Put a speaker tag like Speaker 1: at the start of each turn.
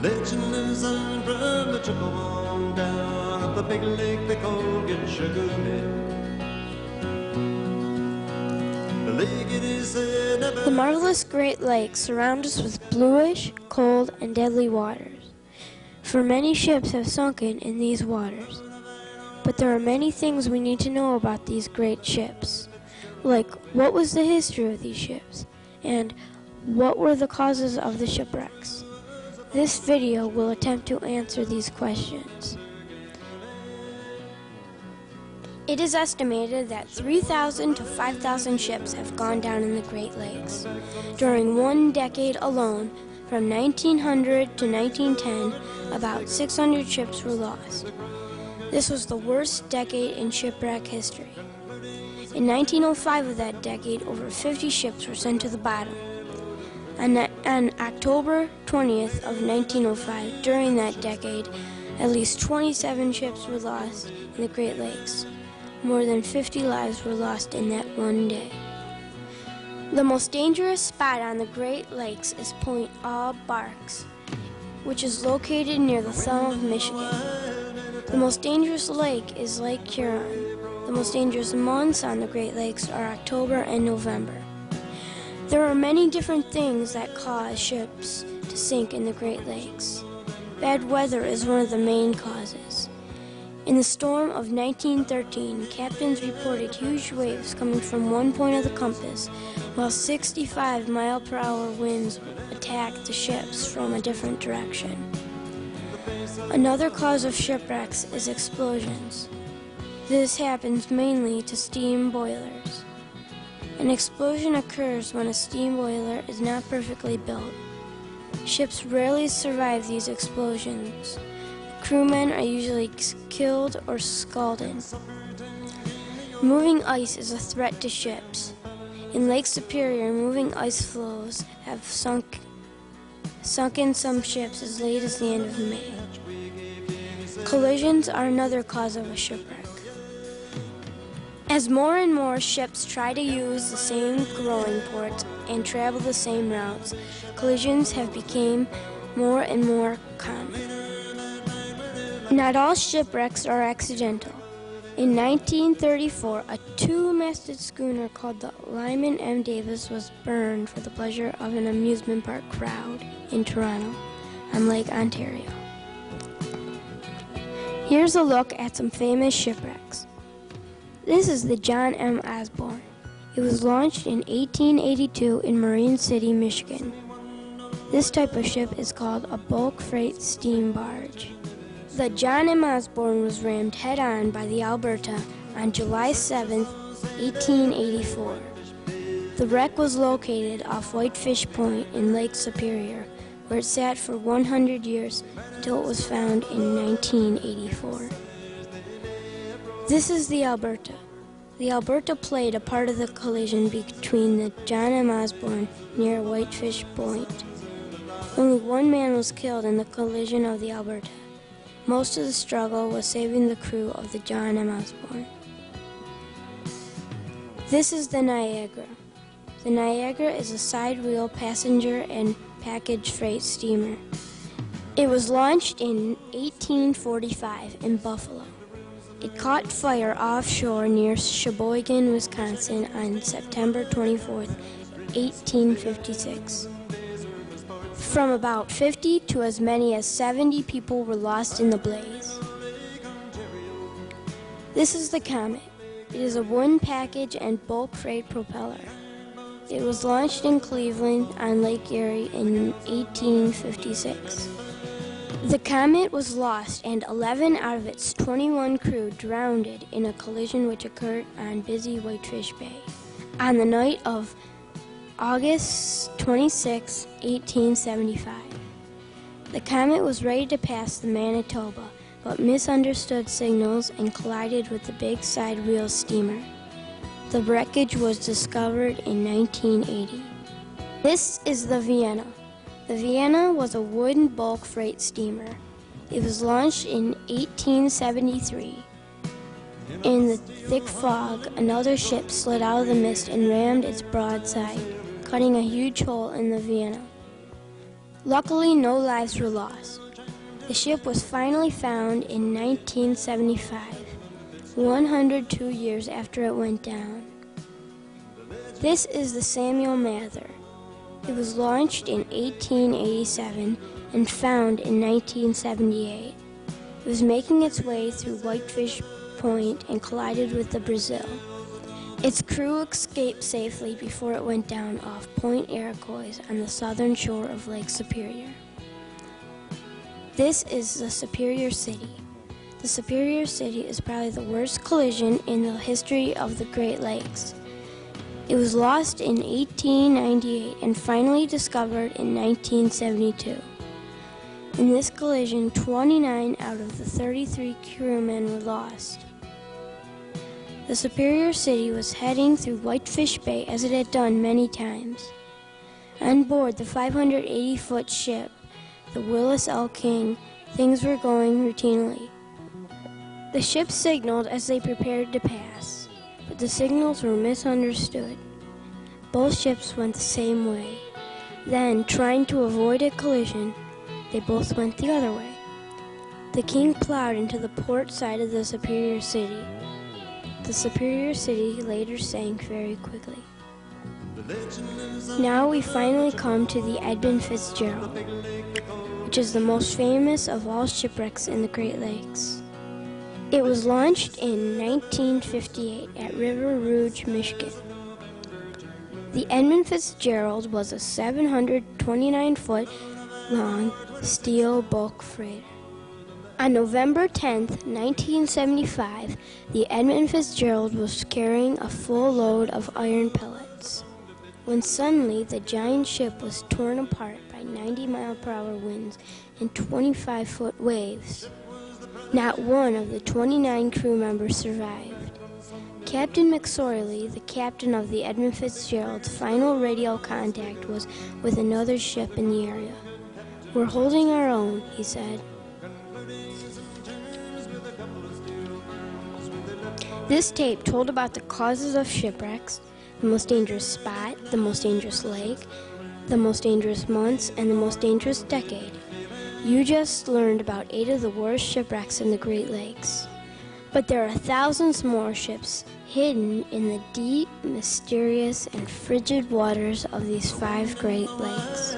Speaker 1: Legend lives on from the Chippewa down at the big lake they call Sugar Bay.
Speaker 2: The marvelous Great Lakes surround us with bluish, cold, and deadly waters. For many ships have sunken in these waters. But there are many things we need to know about these great ships, like what was the history of these ships, and what were the causes of the shipwrecks. This video will attempt to answer these questions. It is estimated that 3,000 to 5,000 ships have gone down in the Great Lakes. During one decade alone, from 1900 to 1910, about 600 ships were lost. This was the worst decade in shipwreck history. In 1905 of that decade, over 50 ships were sent to the bottom. On October 20th of 1905, during that decade, at least 27 ships were lost in the Great Lakes. More than 50 lives were lost in that one day. The most dangerous spot on the Great Lakes is Point Aux Barques, which is located near the thumb of Michigan. The most dangerous lake is Lake Huron. The most dangerous months on the Great Lakes are October and November. There are many different things that cause ships to sink in the Great Lakes. Bad weather is one of the main causes. In the storm of 1913, captains reported huge waves coming from one point of the compass, while 65-mile-per-hour winds attacked the ships from a different direction. Another cause of shipwrecks is explosions. This happens mainly to steam boilers. An explosion occurs when a steam boiler is not perfectly built. Ships rarely survive these explosions. Crewmen are usually killed or scalded. Moving ice is a threat to ships. In Lake Superior, moving ice floes have sunken some ships as late as the end of May. Collisions are another cause of a shipwreck. As more and more ships try to use the same growing ports and travel the same routes, collisions have become more and more common. Not all shipwrecks are accidental. In 1934, a two-masted schooner called the Lyman M. Davis was burned for the pleasure of an amusement park crowd in Toronto on Lake Ontario. Here's a look at some famous shipwrecks. This is the John M. Osborne. It was launched in 1882 in Marine City, Michigan. This type of ship is called a bulk freight steam barge. The John M. Osborne was rammed head-on by the Alberta on July 7, 1884. The wreck was located off Whitefish Point in Lake Superior, where it sat for 100 years until it was found in 1984. This is the Alberta. The Alberta played a part of the collision between the John M. Osborne near Whitefish Point. Only one man was killed in the collision of the Alberta. Most of the struggle was saving the crew of the John M. Osborne. This is the Niagara. The Niagara is a side-wheel passenger and package freight steamer. It was launched in 1845 in Buffalo. It caught fire offshore near Sheboygan, Wisconsin on September 24, 1856. From about 50 to as many as 70 people were lost in the blaze. This is the Comet. It is a wooden package and bulk freight propeller. It was launched in Cleveland on Lake Erie in 1856. The Comet was lost and 11 out of its 21 crew drowned in a collision which occurred on busy Whitefish Bay on the night of August 26, 1875. The Comet was ready to pass the Manitoba, but misunderstood signals and collided with the big side-wheel steamer. The wreckage was discovered in 1980. This is the Vienna. The Vienna was a wooden bulk freight steamer. It was launched in 1873. In the thick fog, another ship slid out of the mist and rammed its broadside, cutting a huge hole in the Vienna. Luckily, no lives were lost. The ship was finally found in 1975, 102 years after it went down. This is the Samuel Mather. It was launched in 1887 and found in 1978. It was making its way through Whitefish Point and collided with the Brazil. Its crew escaped safely before it went down off Point Iroquois on the southern shore of Lake Superior. This is the Superior City. The Superior City is probably the worst collision in the history of the Great Lakes. It was lost in 1898 and finally discovered in 1972. In this collision, 29 out of the 33 crewmen were lost. The Superior City was heading through Whitefish Bay as it had done many times. On board the 580-foot ship, the Willis L. King, things were going routinely. The ship signaled as they prepared to pass, but the signals were misunderstood. Both ships went the same way. Then, trying to avoid a collision, they both went the other way. The King plowed into the port side of the Superior City. The Superior City later sank very quickly. Now we finally come to the Edmund Fitzgerald, which is the most famous of all shipwrecks in the Great Lakes. It was launched in 1958 at River Rouge, Michigan. The Edmund Fitzgerald was a 729-foot long steel bulk freighter. On November 10, 1975, the Edmund Fitzgerald was carrying a full load of iron pellets, when suddenly the giant ship was torn apart by 90-mile-per-hour winds and 25-foot waves. Not one of the 29 crew members survived. Captain McSorley, the captain of the Edmund Fitzgerald's final radio contact was with another ship in the area. "We're holding our own," he said. This tape told about the causes of shipwrecks, the most dangerous spot, the most dangerous lake, the most dangerous months, and the most dangerous decade. You just learned about 8 of the worst shipwrecks in the Great Lakes. But there are thousands more ships hidden in the deep, mysterious, and frigid waters of these 5 Great Lakes.